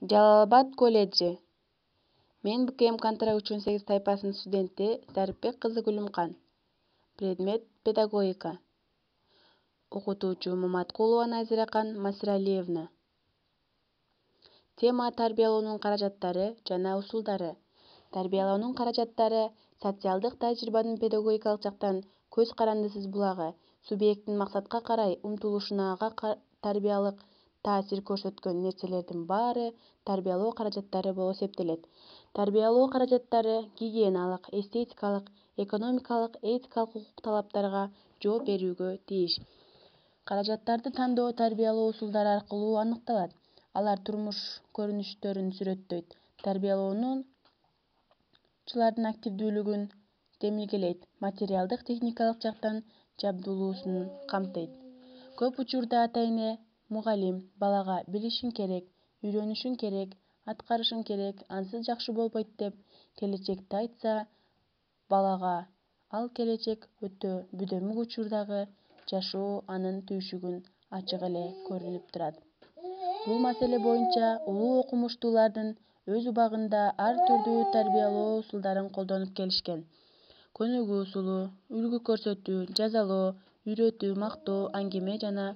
Жалал-Абад колледжи. Мен БКМ Кантара 3-8 тайпасынын студенти Зарипбек кызы Гүлүмкан. Предмет педагогика. Окутуучу Маматкулова Назиракан Масиралиевна. Тема тарбиялоонун каражаттары жана усулдары. Тарбиялоонун каражаттары социалдык тажрыйбанын педагогикалык жактан көз карандысыз булагы, субъекттин максатка карай умтулушуна ага тарбиялык таасир көрсөткөн нерселердин баары тарбиялоо каражаттары болуп эсептелет. Тарбиялоо каражаттары гигиеналык, эстетикалык, экономикалык, этикалык укук талаптарга жооп берүүгө тийиш. Каражаттарды тандоо тарбиялоо усулдары аркылуу аныкталат. Алар турмуш көрүнүштөрүн сүрөттөйт, тарбиялоонучулардын активдүүлүгүн демилгелейт, материалдык техникалык жактан жабдуулуусун камтыйт. Көп учурда ата-эне, мугалим балага билишиң керек, үйрөнүшүң керек, аткарышың керек, ансыз жакшы болбойт деп келечекти айтса, балага ал келечек өтө бүдөмүк учурдагы жашоо анын түйшүгүн ачык эле көрүнүп турат. Бул маселе боюнча улуу окумуштуулардын өз убагында ар түрдүү тарбиялоо усулдарын колдонуп келишкен. Көнүгүү усулу, үлгү көрсөтүү, жазалоо, үйрөтүү, мактоо, аңгеме жана